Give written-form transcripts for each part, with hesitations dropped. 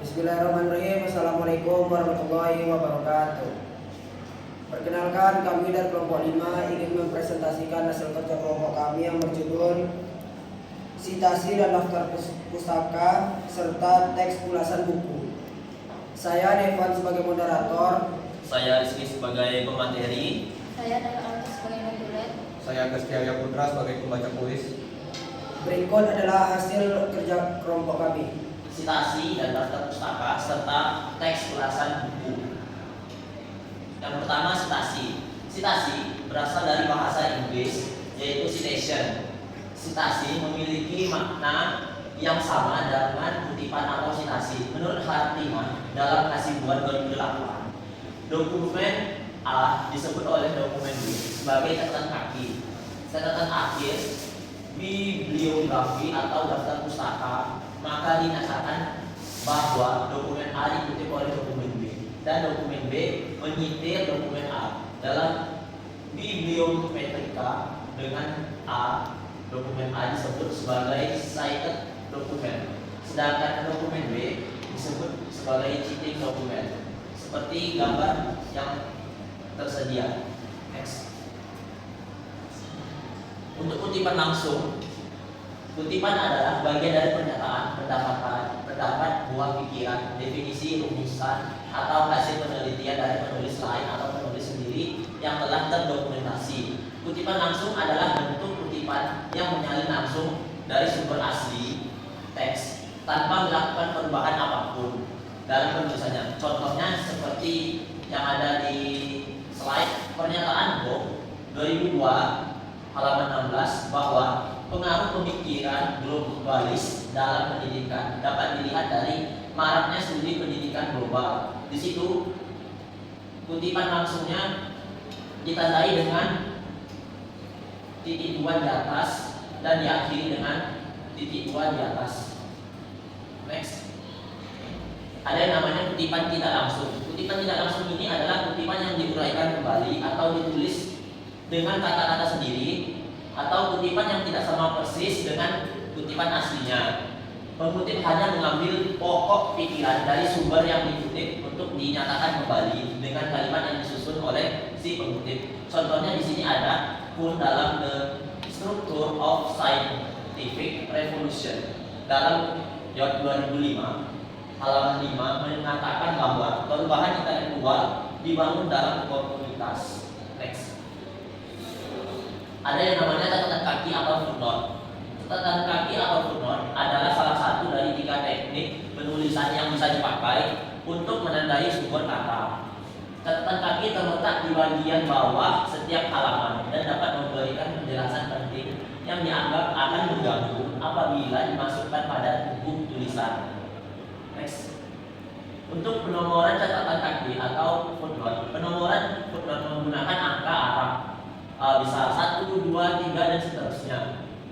Bismillahirrahmanirrahim. Assalamualaikum warahmatullahi wabarakatuh. Perkenalkan, kami dari kelompok 5 ingin mempresentasikan hasil kerja kelompok kami yang berjudul Sitasi dan Daftar Pustaka serta Teks Ulasan Buku. Saya Devan sebagai moderator. Saya Rizky sebagai pemateri. Saya Dara Alta sebagai moduler. Saya Agustia Putra sebagai pembaca tulis. Berikut adalah hasil kerja kelompok kami. Sitasi dan daftar pustaka serta teks ulasan buku. Yang pertama, sitasi. Sitasi berasal dari bahasa Inggris yaitu citation. Sitasi memiliki makna yang sama dengan kutipan atau sitasi. Menurut Hartiman dalam Kasibuan 2008, dokumen A disebut oleh dokumen B sebagai catatan kaki. Catatan akhir bibliografi atau daftar pustaka, maka dinyatakan bahwa dokumen A dikutip oleh dokumen B dan dokumen B menyitir dokumen A. Dalam bibliometrika dengan A, dokumen A disebut sebagai cited dokumen, sedangkan dokumen B disebut sebagai citing dokumen, seperti gambar yang tersedia. Next. Untuk kutipan langsung, kutipan adalah bagian dari pernyataan, pendapat, buah pikiran, definisi, rumusan, atau hasil penelitian dari penulis lain atau penulis sendiri yang telah terdokumentasi. Kutipan langsung adalah bentuk kutipan yang menyalin langsung dari sumber asli teks tanpa melakukan perubahan apapun dalam penulisannya. Contohnya seperti yang ada di slide pernyataan Bob 2002 halaman 16 bahwa pengaruh pemikiran globalis dalam pendidikan dapat dilihat dari maraknya studi pendidikan global. Di situ kutipan langsungnya ditandai dengan titik 2 di atas dan diakhiri dengan titik 2 di atas. Next. Ada yang namanya kutipan tidak langsung. Kutipan tidak langsung ini adalah kutipan yang diuraikan kembali atau ditulis dengan kata-kata sendiri, atau kutipan yang tidak sama persis dengan kutipan aslinya. Pengutip hanya mengambil pokok pikiran dari sumber yang dikutip untuk dinyatakan kembali dengan kalimat yang disusun oleh si pengutip. Contohnya di sini ada pun dalam The Structure of Scientific Revolution dalam York 2005 halaman 5 mengatakan bahwa perubahan intelektual dibangun dalam komunitas. Next. Ada yang namanya catatan kaki atau footnote. Catatan kaki atau footnote adalah salah satu dari 3 teknik penulisan yang bisa dipakai untuk menandai sumber kata. Catatan kaki terletak di bagian bawah setiap halaman dan dapat memberikan penjelasan penting yang dianggap akan mengganggu apabila dimasukkan pada buku tulisan. Next. Untuk penomoran catatan kaki atau footnote, penomoran footnote menggunakan angka Arab. Bisa 1, 2, 3 dan seterusnya.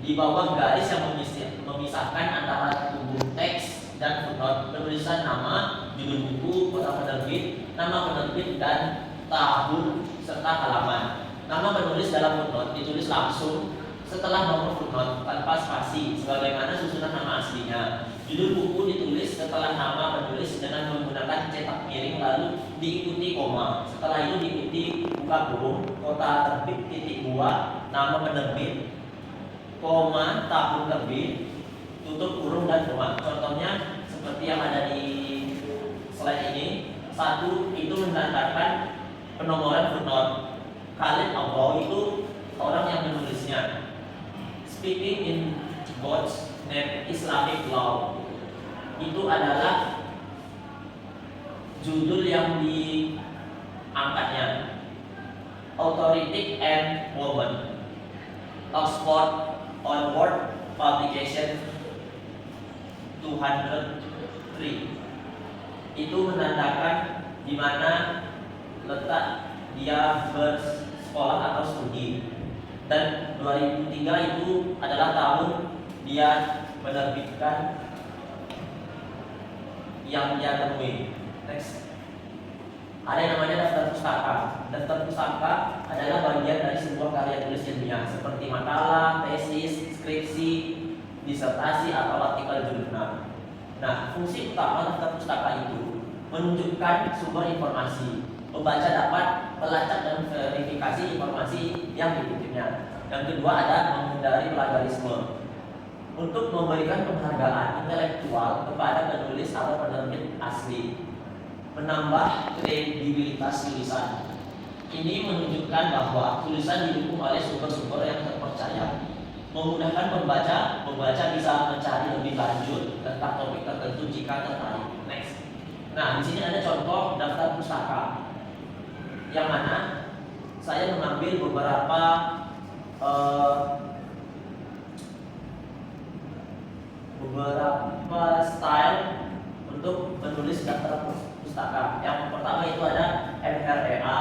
Di bawah garis yang memisahkan antara tubuh teks dan footnote, penulisan nama, judul buku, kota penerbit, nama penerbit dan tahun serta halaman. Nama penulis dalam footnote ditulis langsung setelah nomor footnote tanpa spasi sebagaimana susunan nama aslinya. Judul buku ditulis setelah nama penulis dengan menggunakan cetak miring lalu diikuti koma. Setelah itu diikuti buka kurung, kota terbit titik 2, nama penerbit, koma, tahun terbit, tutup kurung dan koma. Contohnya seperti yang ada di slide ini. 1 itu menandakan penomoran footnote. Khalid Abou itu orang yang menulisnya. Speaking in God's name Islamic law, itu adalah judul yang diangkatnya. Authority and Woman, Oxford Onward Publication 203. Itu menandakan di mana letak dia bersekolah atau studi. Dan 2003 itu adalah tahun dia menerbitkan yang dia temui. Next. Ada yang namanya daftar pustaka. Daftar pustaka adalah bagian dari sebuah karya tulis ilmiah seperti makalah, tesis, skripsi, disertasi atau artikel jurnal. Nah, fungsi utama daftar pustaka itu menunjukkan sumber informasi. Pembaca dapat melacak dan verifikasi informasi yang dikutipnya. Yang kedua ada menghindari plagiarisme. Untuk memberikan penghargaan intelektual kepada penulis atau penerbit asli. Menambah kredibilitas tulisan. Ini menunjukkan bahwa tulisan didukung oleh sumber-sumber yang terpercaya. Memudahkan pembaca bisa mencari lebih lanjut tentang topik tertentu jika tertarik. Next. Nah, di sini ada contoh daftar pustaka, yang mana saya mengambil beberapa style untuk menulis daftar pustaka. Yang pertama itu ada MREA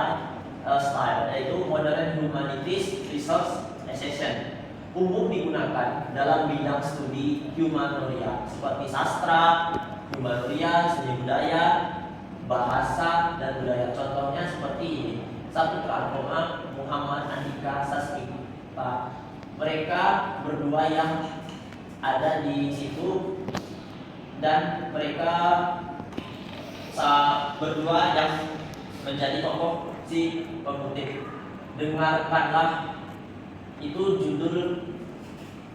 style, yaitu Modern Humanities Research Essay. Umum digunakan dalam bidang studi humanoria seperti sastra, humanoria, seni budaya, bahasa dan budaya. Contohnya seperti ini. Saputra Alkoma, Muhammad Andika Sasmita. Mereka berdua yang ada di situ, dan mereka berdua yang menjadi tokoh si pengutip. Dengarkanlah, itu judul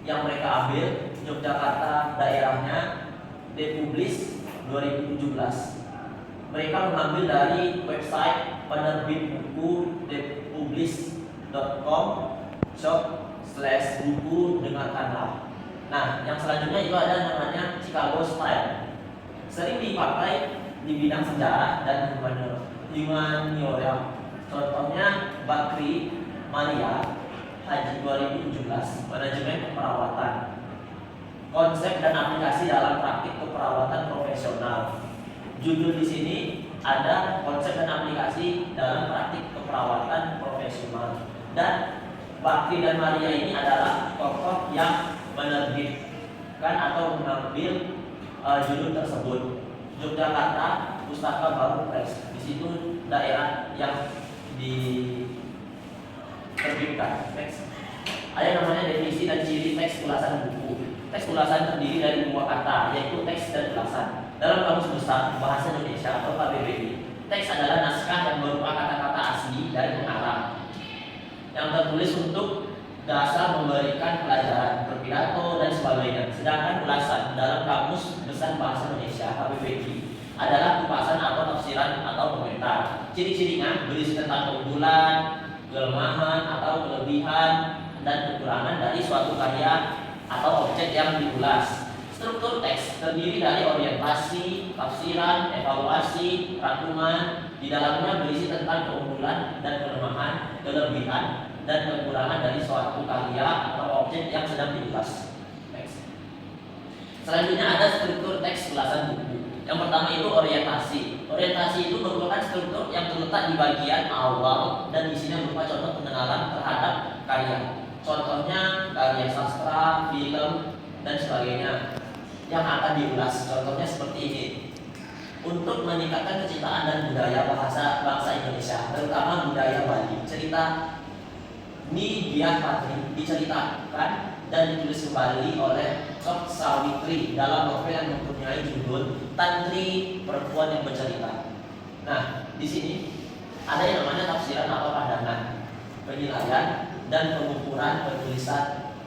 yang mereka ambil. Yogyakarta daerahnya, dipublish 2017. Mereka mengambil dari website penerbit buku depublish.com/buku dengarkanlah. Nah, yang selanjutnya itu ada namanya Chicago Style. Sering dipakai di bidang sejarah dan humaniora. Contohnya Bakri Maria, Haji 2017, manajemen keperawatan. Konsep dan aplikasi dalam praktik keperawatan profesional. Judul di sini ada konsep dan aplikasi dalam praktik keperawatan profesional. Dan Bakri dan Maria ini adalah tokoh yang menerbitkan atau mengambil judul tersebut. Yogyakarta Pustaka Baru Press. Di situ daerah yang diterbitkan. Next. Ada namanya definisi dan ciri teks ulasan buku. Teks ulasan terdiri dari dua kata, yaitu teks dan ulasan. Dalam Kamus Besar Bahasa Indonesia atau KBBI, teks adalah naskah yang berupa kata-kata asli dari pengarang yang tertulis untuk dasar memberikan pelajaran, berpidato dan sebagainya. Sedangkan ulasan dalam Kamus Besar Bahasa Indonesia KBBI adalah kupasan atau tafsiran atau komentar. Ciri-cirinya berisi tentang keunggulan, kelemahan atau kelebihan dan kekurangan dari suatu karya atau objek yang diulas. Struktur teks terdiri dari orientasi, tafsiran, evaluasi, rangkuman. Di dalamnya berisi tentang keunggulan dan kelemahan, kelebihan dan kekurangan dari suatu karya atau objek yang sedang diulas. Next. Selanjutnya ada struktur teks ulasan buku. Yang pertama itu orientasi. Orientasi itu merupakan struktur yang terletak di bagian awal dan isinya berupa contoh pengenalan terhadap karya. Contohnya karya sastra, film, dan sebagainya yang akan diulas. Contohnya seperti ini. Untuk meningkatkan kecintaan dan budaya bangsa Indonesia, terutama budaya Bali, cerita Nidya Patri diceritakan dan ditulis kembali oleh Sok Sawitri dalam novel yang mempunyai judul Tantri Perempuan yang Bercerita. Nah, di sini ada yang namanya tafsiran atau pandangan, penilaian dan pengukuran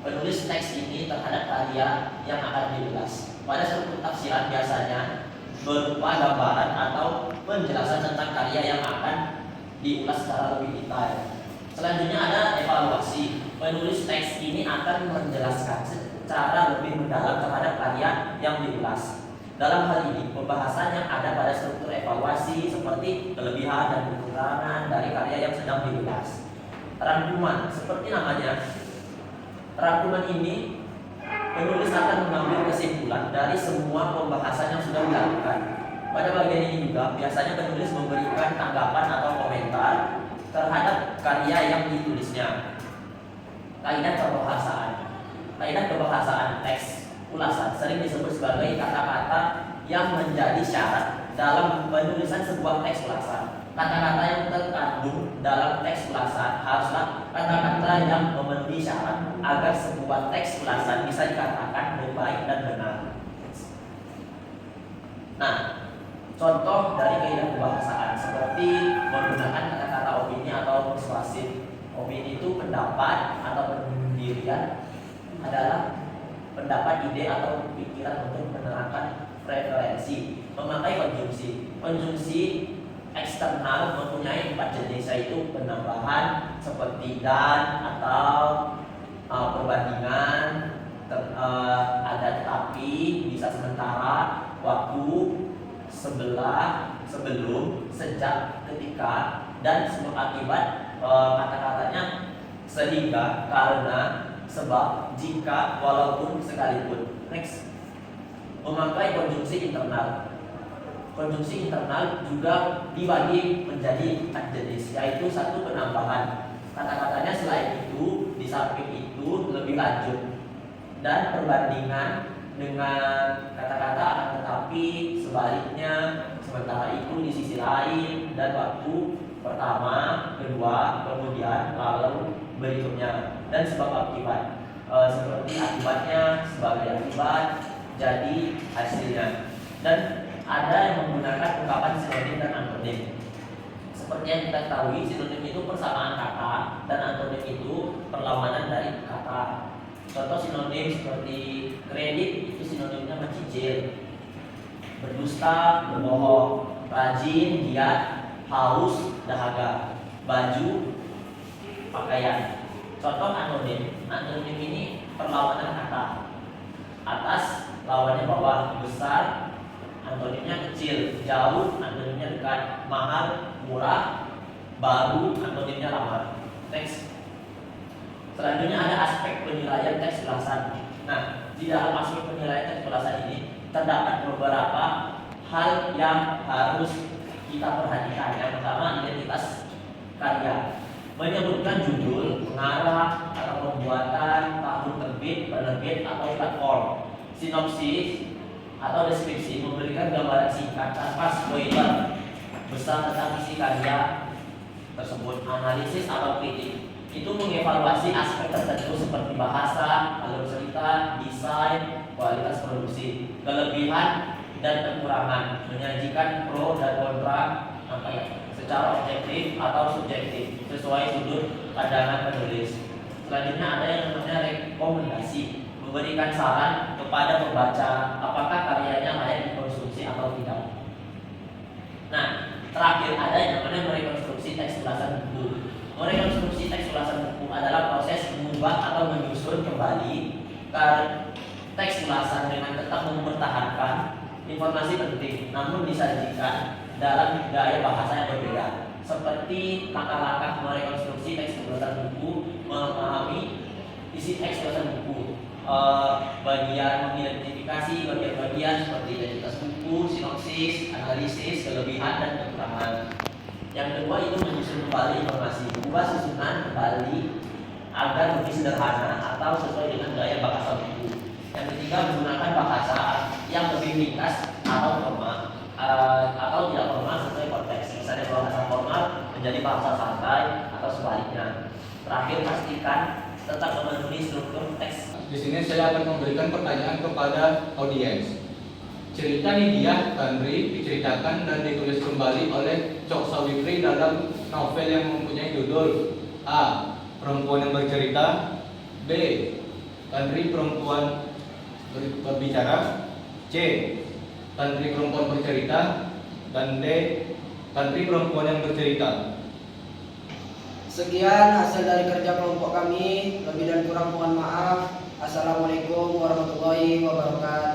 penulis teks ini terhadap karya yang akan diulas. Pada struktur tafsiran biasanya berupa gambaran atau penjelasan tentang karya yang akan diulas secara lebih detail. Selanjutnya ada evaluasi. Penulis teks ini akan menjelaskan secara lebih mendalam terhadap karya yang diulas. Dalam hal ini, pembahasan yang ada pada struktur evaluasi seperti kelebihan dan kekurangan dari karya yang sedang diulas. Rangkuman, seperti namanya, rangkuman ini penulis akan mengambil kesimpulan dari semua pembahasan yang sudah dilakukan. Pada bagian ini juga biasanya penulis memberikan tanggapan atau komentar terhadap karya yang ditulisnya. Kaidah kebahasaan. Kaidah kebahasaan teks ulasan sering disebut sebagai kata-kata yang menjadi syarat dalam penulisan sebuah teks ulasan. Kata-kata yang terkandung dalam teks ulasan haruslah kata-kata yang memenuhi syarat agar sebuah teks ulasan bisa dikatakan baik dan benar. Nah, contoh dari kaidah kebahasaan seperti menggunakan kata-kata opini atau persuasif. Opini itu pendapat atau pendirian adalah pendapat, ide atau pikiran untuk menerangkan preferensi. Memakai konjungsi. Konjungsi eksternal mempunyai 4 jenis, yaitu penambahan seperti dan atau perbandingan, ada tetapi, bisa sementara, waktu, sebelah, sebelum, sejak, ketika, dan sebab akibat. Kata-katanya sehingga, karena, sebab, jika, walaupun, sekalipun. Next, memakai konjungsi internal. Konjungsi internal juga dibagi menjadi 4 jenis, yaitu 1 penambahan. Kata-katanya selain itu, di samping itu, lebih lanjut, dan perbandingan dengan kata-kata akan tetapi, sebaliknya, sementara itu, di sisi lain, dan waktu, pertama, kedua, kemudian, lalu, berikutnya, dan sebab akibat. Seperti akibatnya sebagai akibat, jadi hasilnya. Dan ada yang menggunakan ungkapan sinonim dan antonim. Seperti yang kita ketahui, sinonim itu persamaan kata dan antonim itu perlawanan dari kata. Contoh sinonim seperti kredit itu sinonimnya mencicil, berdusta, berbohong, rajin, giat, haus, dahaga, baju, pakaian. Contoh anonim. Anonim ini perlawanan kata. Atas lawannya bawah, besar antonimnya kecil, jauh antonimnya dekat, mahal, murah, baru antonimnya lama. Teks. Selanjutnya ada aspek penilaian teks ulasan. Nah, di dalam aspek penilaian teks ulasan ini terdapat beberapa hal yang harus kita perhatikan. Yang pertama, identitas karya, menyebutkan judul, pengarang, atau pembuatan, tahun terbit, penerbit, atau platform. Sinopsis atau deskripsi, memberikan gambaran singkat tanpa spoiler besar tentang isi karya tersebut. Analisis atau kritik itu mengevaluasi aspek tertentu seperti bahasa, alur cerita, desain, kualitas produksi, kelebihan dan kekurangan, menyajikan pro dan kontra secara objektif atau subjektif sesuai sudut pandangan penulis. Selanjutnya ada yang namanya rekomendasi, memberikan saran kepada pembaca apakah karyanya layak dikonsumsi atau tidak. Nah, terakhir ada yang namanya merekonstruksi teks ulasan buku. Merekonstruksi teks ulasan buku adalah proses mengubah atau menyusun kembali teks ulasan dengan tetap mempertahankan informasi penting, namun disajikan dalam gaya bahasa yang berbeda. Seperti langkah-langkah merekonstruksi teks ulasan buku, memahami isi teks ulasan buku, bagian mengidentifikasi bagian-bagian seperti identitas buku, sinopsis, analisis, kelebihan dan kekurangan. Yang kedua itu menyusun kembali informasi, ubah susunan kembali agar lebih sederhana atau sesuai dengan gaya bahasa buku. Yang ketiga menggunakan bahasa yang lebih ringkas atau formal atau tidak formal sesuai konteks. Misalnya bahasa formal menjadi bahasa santai atau sebaliknya. Terakhir pastikan tetap memenuhi struktur teks. Di sini saya akan memberikan pertanyaan kepada audiens. Cerita Nidia Tanri diceritakan dan ditulis kembali oleh Chok Sawitri dalam novel yang mempunyai judul A. Perempuan yang bercerita, B. Tanri perempuan berbicara, C. Tanri perempuan bercerita, dan D. Tanri perempuan yang bercerita. Sekian hasil dari kerja kelompok kami. Lebih dan kurang mohon maaf. Assalamualaikum warahmatullahi wabarakatuh.